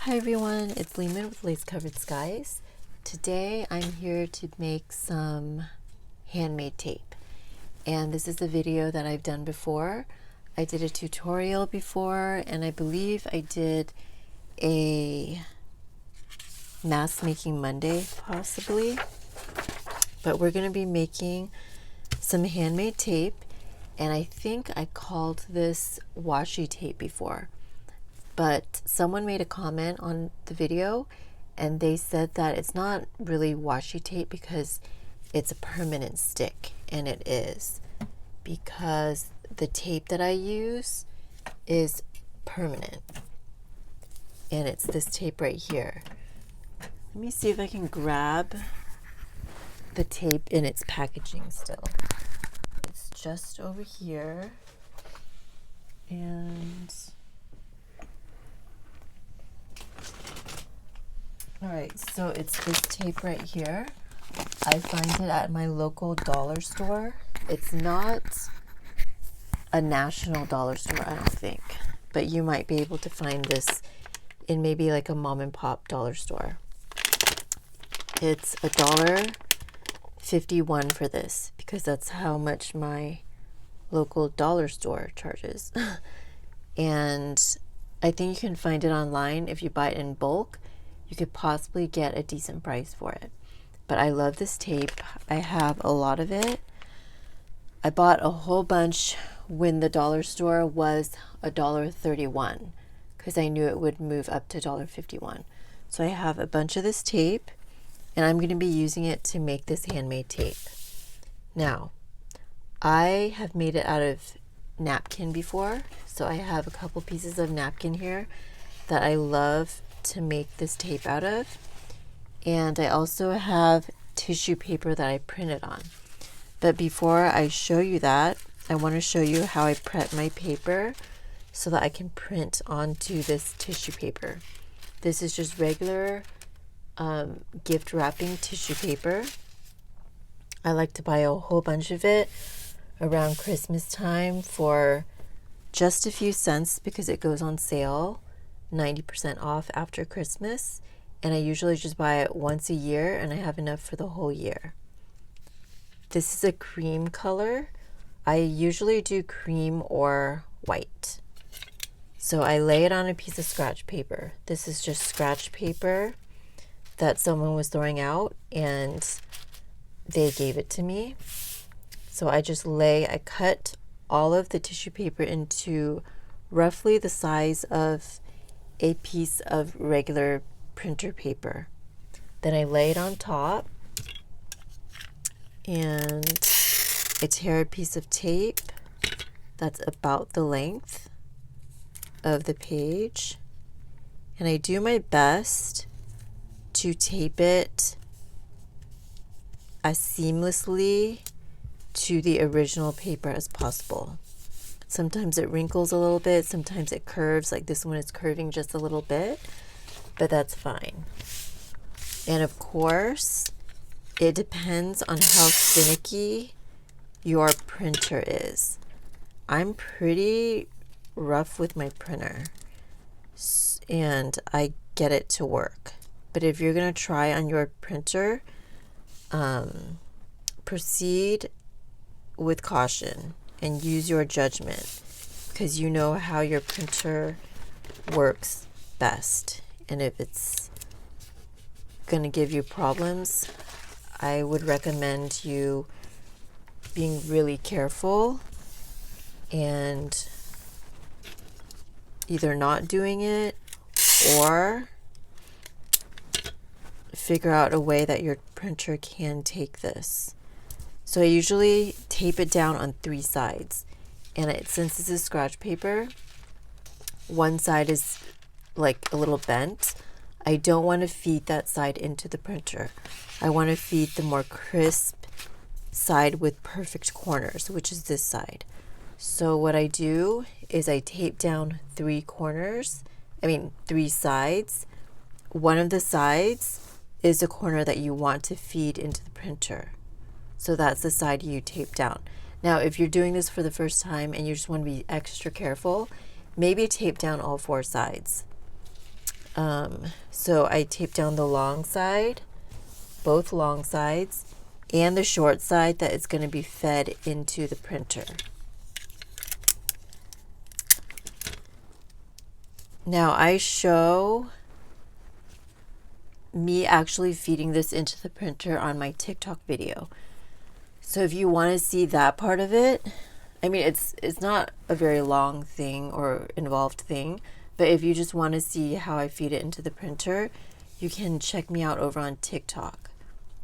Hi everyone, it's Lehman with Lace Covered Skies. Today I'm here to make some handmade tape. And this is a video that I've done before. I did a tutorial before, and I believe I did a mask making Monday possibly. But we're going to be making some handmade tape, and I think I called this washi tape before. But someone made a comment on the video and they said that it's not really washi tape because it's a permanent stick, and it is, because the tape that I use is permanent, and it's this tape right here. Let me see if I can grab the tape in its packaging still. It's just over here, and alright, so it's this tape right here. I find it at my local dollar store. It's not a national dollar store, I don't think, but you might be able to find this in maybe like a mom and pop dollar store. It's $1.51 for this because that's how much my local dollar store charges. And I think you can find it online. If you buy it in bulk, you could possibly get a decent price for it. But I love this tape. I have a lot of it. I bought a whole bunch when the dollar store was $1.31 because I knew it would move up to $1.51. So I have a bunch of this tape, and I'm going to be using it to make this handmade tape. Now, I have made it out of napkin before, so I have a couple pieces of napkin here that I love to make this tape out of, and I also have tissue paper that I printed on. But before I show you that, I want to show you how I prep my paper so that I can print onto this tissue paper. This is just regular gift wrapping tissue paper. I like to buy a whole bunch of it around Christmas time for just a few cents because it goes on sale 90% off after Christmas, and I usually just buy it once a year and I have enough for the whole year. This is a cream color. I usually do cream or white. So I lay it on a piece of scratch paper. This is just scratch paper that someone was throwing out and they gave it to me. So I cut all of the tissue paper into roughly the size of a piece of regular printer paper. Then I lay it on top, and I tear a piece of tape that's about the length of the page, and I do my best to tape it as seamlessly to the original paper as possible. Sometimes it wrinkles a little bit, sometimes it curves, like this one is curving just a little bit, but that's fine. And of course, it depends on how finicky your printer is. I'm pretty rough with my printer, and I get it to work. But if you're going to try on your printer, proceed with caution and use your judgment, because you know how your printer works best. And if it's going to give you problems, I would recommend you being really careful and either not doing it or figure out a way that your printer can take this. So I usually tape it down on 3 sides, and since this is scratch paper, one side is like a little bent. I don't want to feed that side into the printer. I want to feed the more crisp side with perfect corners, which is this side. So what I do is I tape down 3 sides. One of the sides is the corner that you want to feed into the printer. So that's the side you tape down. Now, if you're doing this for the first time and you just want to be extra careful, maybe tape down all 4 sides. So I tape down the long side, both long sides, and the short side that is going to be fed into the printer. Now I show me actually feeding this into the printer on my TikTok video. So if you want to see that part of it, I mean, it's not a very long thing or involved thing, but if you just want to see how I feed it into the printer, you can check me out over on TikTok.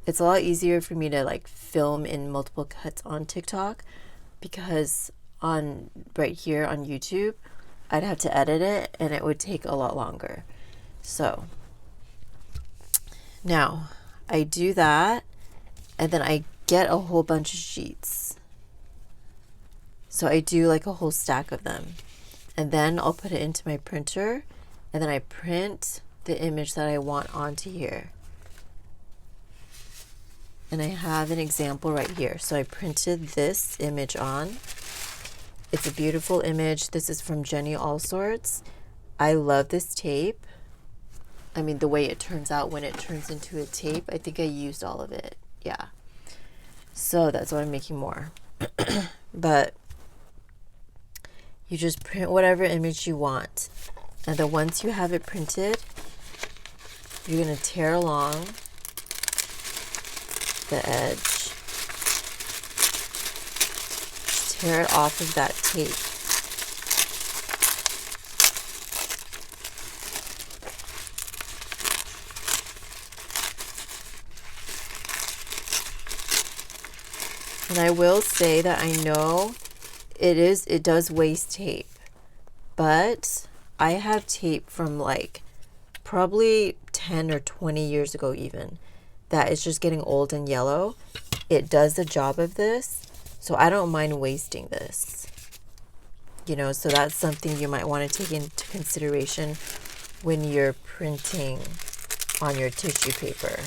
It's a lot easier for me to like film in multiple cuts on TikTok, because on right here on YouTube, I'd have to edit it and it would take a lot longer. So now I do that, and then I get a whole bunch of sheets. So I do like a whole stack of them, and then I'll put it into my printer, and then I print the image that I want onto here. And I have an example right here. So I printed this image on. It's a beautiful image. This is from Jenny Allsorts. I love this tape. I mean, the way it turns out when it turns into a tape, I think I used all of it. Yeah. So that's why I'm making more. But you just print whatever image you want. And then once you have it printed, you're going to tear along the edge. Tear it off of that tape. And I will say that I know it does waste tape, but I have tape from like probably 10 or 20 years ago even that is just getting old and yellow. It does the job of this, so I don't mind wasting this. You know, so that's something you might want to take into consideration when you're printing on your tissue paper.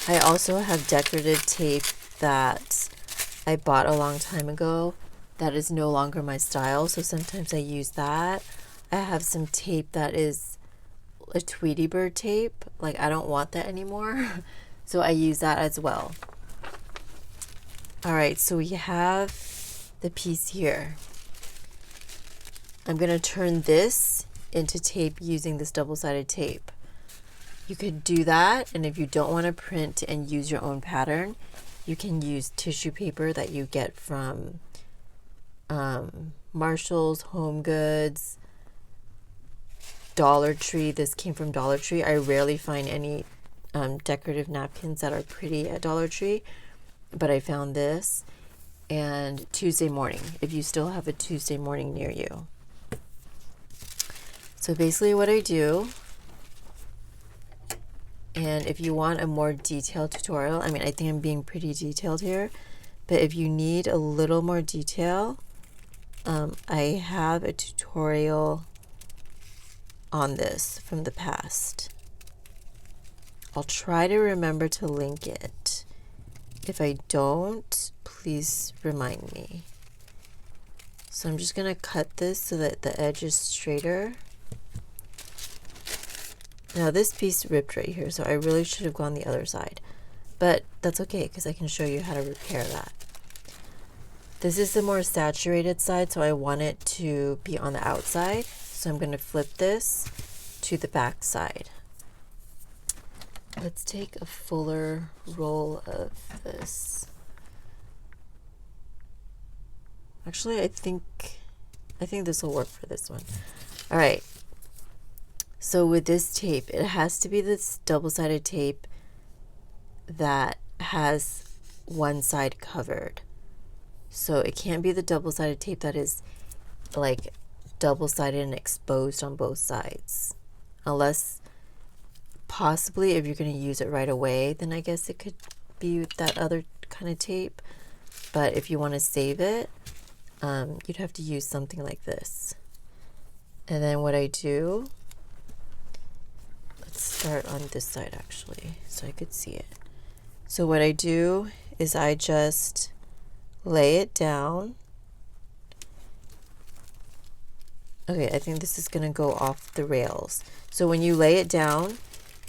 I also have decorative tape that I bought a long time ago that is no longer my style, so sometimes I use that. I have some tape that is a Tweety Bird tape, like I don't want that anymore, so I use that as well. All right, so we have the piece here. I'm gonna turn this into tape using this double-sided tape. You could do that, and if you don't want to print and use your own pattern, you can use tissue paper that you get from Marshall's, Home Goods, Dollar Tree. This came from Dollar Tree. I rarely find any decorative napkins that are pretty at Dollar Tree, but I found this. And Tuesday morning, if you still have a Tuesday morning near you. So basically what I do, and if you want a more detailed tutorial, I mean, I think I'm being pretty detailed here, but if you need a little more detail, I have a tutorial on this from the past. I'll try to remember to link it. If I don't, please remind me. So I'm just going to cut this so that the edge is straighter. Now this piece ripped right here, so I really should have gone the other side, but that's okay because I can show you how to repair that. This is the more saturated side, so I want it to be on the outside, so I'm going to flip this to the back side. Let's take a fuller roll of this. Actually, I think this will work for this one. All right. So with this tape, it has to be this double-sided tape that has one side covered. So it can't be the double-sided tape that is like double-sided and exposed on both sides. Unless possibly if you're going to use it right away, then I guess it could be that other kind of tape. But if you want to save it, you'd have to use something like this. And then what I do, let's start on this side actually, so I could see it. So what I do is I just lay it down. Okay, I think this is going to go off the rails. So when you lay it down,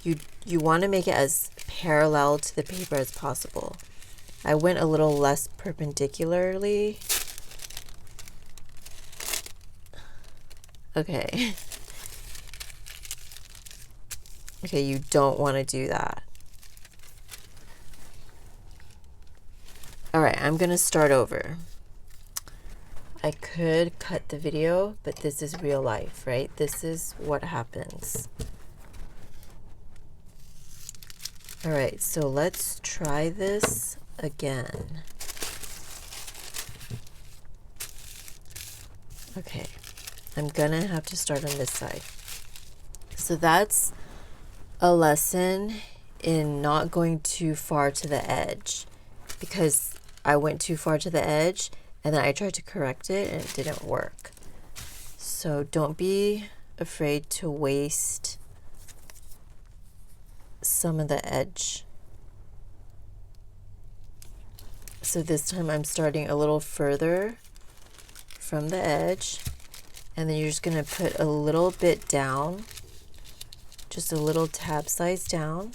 you want to make it as parallel to the paper as possible. I went a little less perpendicularly. Okay. Okay, you don't want to do that. All right, I'm going to start over. I could cut the video, but this is real life, right? This is what happens. All right, so let's try this again. Okay, I'm gonna have to start on this side. So that's a lesson in not going too far to the edge, because I went too far to the edge and then I tried to correct it and it didn't work. So don't be afraid to waste some of the edge. So this time I'm starting a little further from the edge, and then you're just going to put a little bit down, just a little tab size down,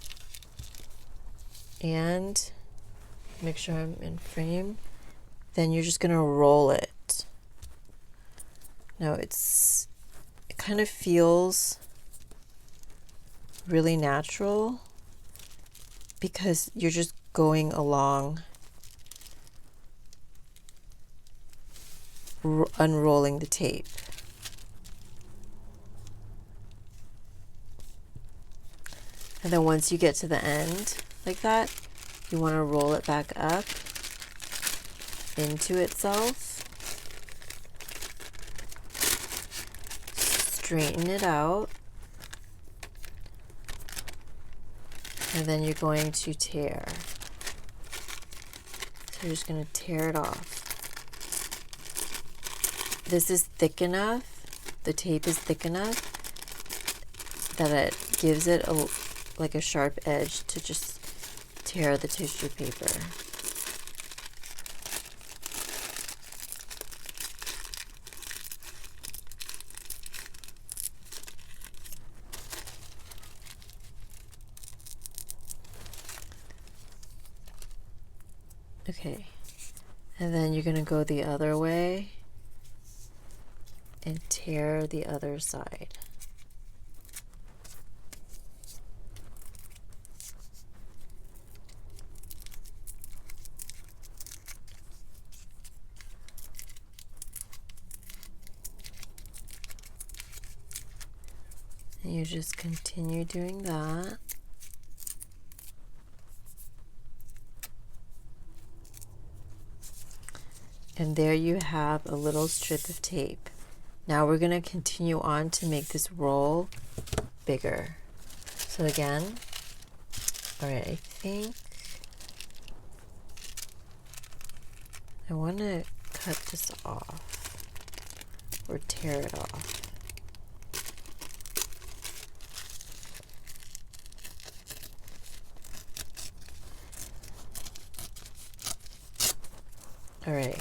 and make sure I'm in frame. Then you're just going to roll it. Now it kind of feels really natural because you're just going along, unrolling the tape. And then once you get to the end like that, you want to roll it back up into itself, straighten it out, and then you're going to tear. So you're just going to tear it off. This is thick enough, the tape is thick enough that it gives it like a sharp edge to just tear the tissue paper. Okay, and then you're going to go the other way and tear the other side. And you just continue doing that. And there you have a little strip of tape. Now we're going to continue on to make this roll bigger. So again, all right, I think I want to cut this off or tear it off. All right.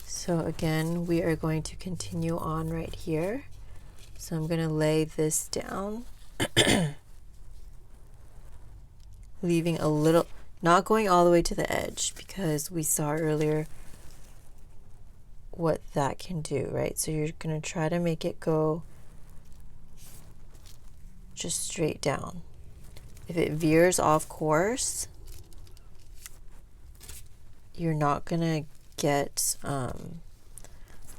So again, we are going to continue on right here. So I'm going to lay this down, leaving a little, not going all the way to the edge, because we saw earlier what that can do, right? So you're going to try to make it go just straight down. If it veers off course, you're not going to get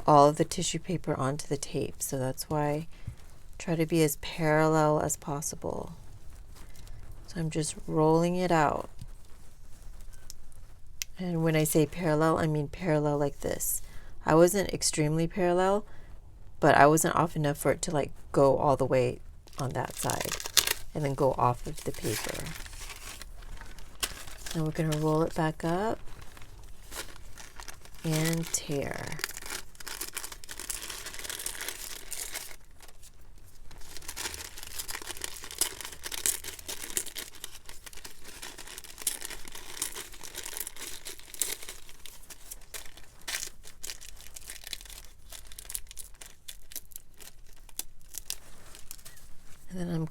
all of the tissue paper onto the tape. So that's why try to be as parallel as possible. So I'm just rolling it out. And when I say parallel, I mean parallel like this. I wasn't extremely parallel, but I wasn't off enough for it to like go all the way on that side and then go off of the paper. And we're going to roll it back up and tear.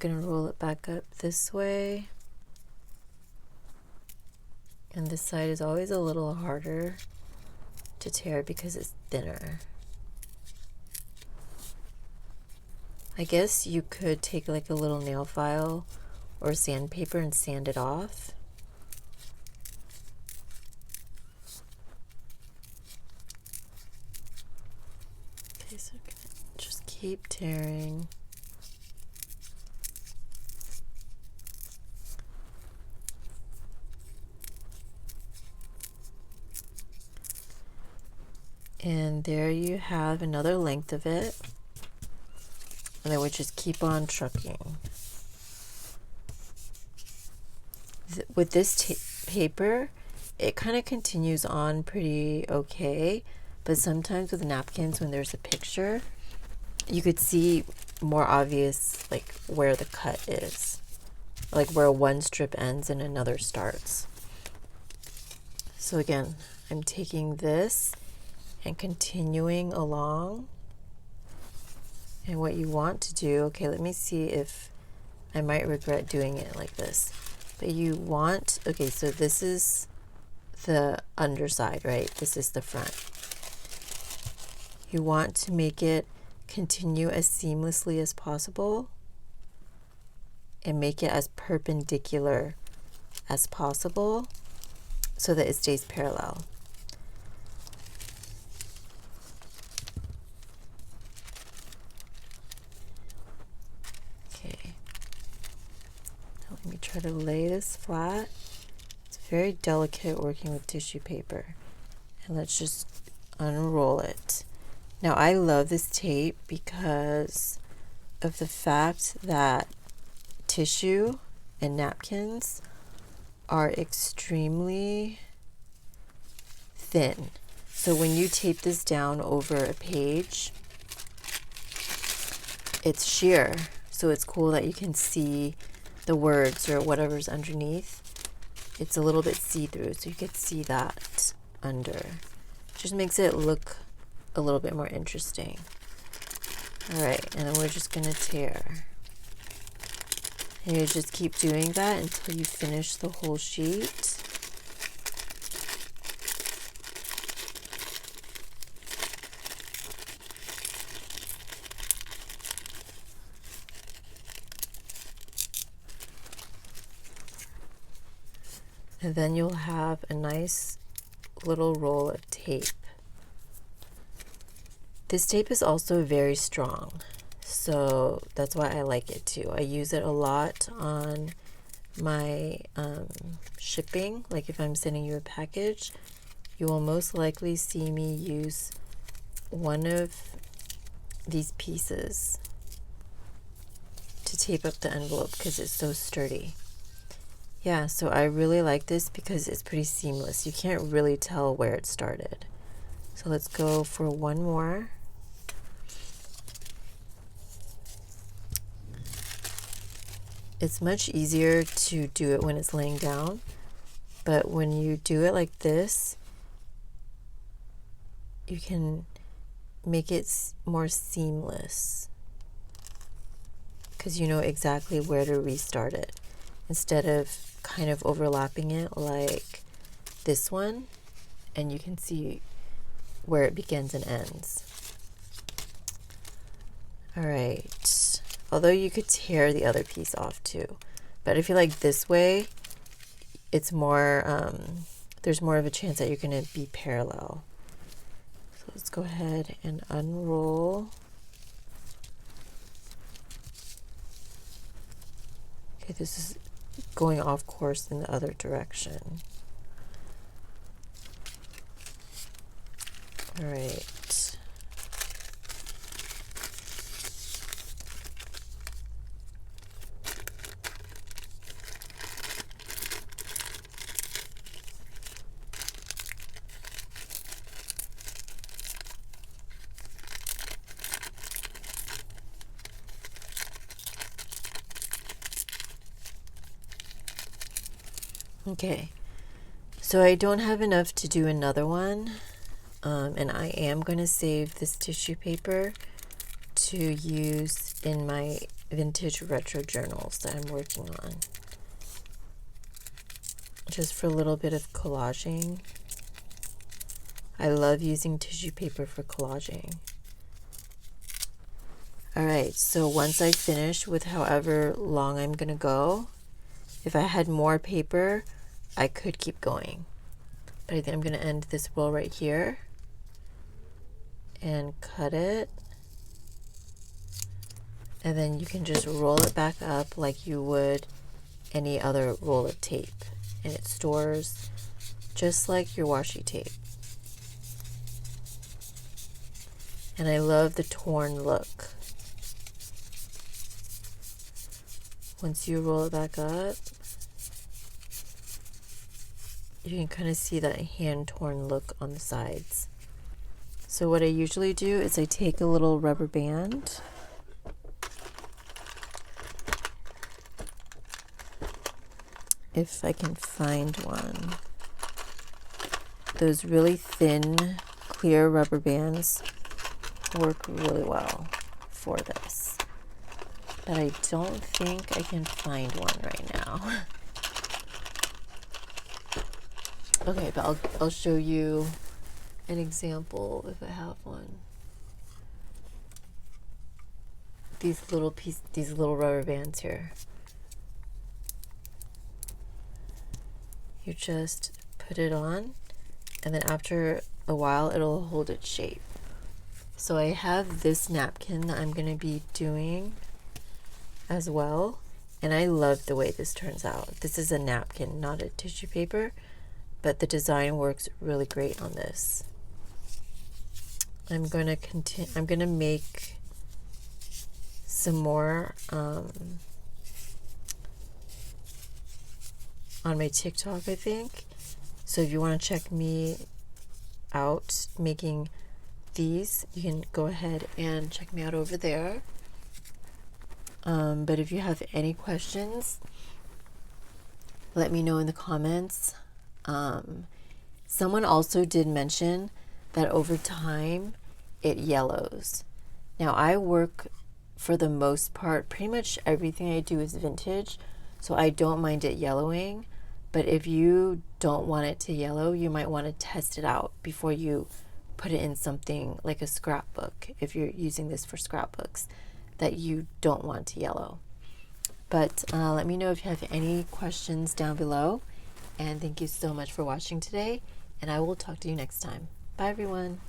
gonna roll it back up this way. And this side is always a little harder to tear because it's thinner. I guess you could take like a little nail file or sandpaper and sand it off. Okay, so I'm gonna just keep tearing. And there you have another length of it. And then we just keep on trucking. With this paper, it kind of continues on pretty okay. But sometimes with napkins, when there's a picture, you could see more obvious like where the cut is. Like where one strip ends and another starts. So again, I'm taking this and continuing along. And what you want to do, okay, let me see if I might regret doing it like this. But you want, okay, so this is the underside, right? This is the front. You want to make it continue as seamlessly as possible and make it as perpendicular as possible so that it stays parallel. Let me try to lay this flat. It's very delicate working with tissue paper. And let's just unroll it. Now I love this tape because of the fact that tissue and napkins are extremely thin. So when you tape this down over a page, it's sheer. So it's cool that you can see the words or whatever's underneath. It's a little bit see-through, so you could see that under. Just makes it look a little bit more interesting. All right, and then we're just gonna tear. And you just keep doing that until you finish the whole sheet. And then you'll have a nice little roll of tape. This tape is also very strong, so that's why I like it too. I use it a lot on my shipping. Like if I'm sending you a package, you will most likely see me use one of these pieces to tape up the envelope because it's so sturdy. Yeah, so I really like this because it's pretty seamless. You can't really tell where it started. So let's go for one more. It's much easier to do it when it's laying down, but when you do it like this, you can make it more seamless because you know exactly where to restart it instead of kind of overlapping it like this one, and you can see where it begins and ends. All right, although you could tear the other piece off too, but I feel like this way it's more there's more of a chance that you're going to be parallel. So let's go ahead and unroll. Okay, this is going off course in the other direction. All right. Okay, so I don't have enough to do another one, and I am going to save this tissue paper to use in my vintage retro journals that I'm working on, just for a little bit of collaging. I love using tissue paper for collaging. Alright, so once I finish with however long I'm gonna go, if I had more paper, I could keep going. But I think I'm gonna end this roll right here and cut it. And then you can just roll it back up like you would any other roll of tape. And it stores just like your washi tape. And I love the torn look. Once you roll it back up, you can kind of see that hand-torn look on the sides. So what I usually do is I take a little rubber band, if I can find one. Those really thin, clear rubber bands work really well for this. But I don't think I can find one right now. Okay, but I'll show you an example if I have one. These little rubber bands here. You just put it on, and then after a while it'll hold its shape. So I have this napkin that I'm gonna be doing as well, and I love the way this turns out. This is a napkin, not a tissue paper, but the design works really great on this. I'm gonna make some more on my TikTok, I think. So if you want to check me out making these, you can go ahead and check me out over there. But if you have any questions, let me know in the comments. Someone also did mention that over time it yellows. Now I work, for the most part, pretty much everything I do is vintage, so I don't mind it yellowing. But if you don't want it to yellow, you might want to test it out before you put it in something like a scrapbook, if you're using this for scrapbooks that you don't want to yellow. But let me know if you have any questions down below, and thank you so much for watching today, and I will talk to you next time. Bye everyone.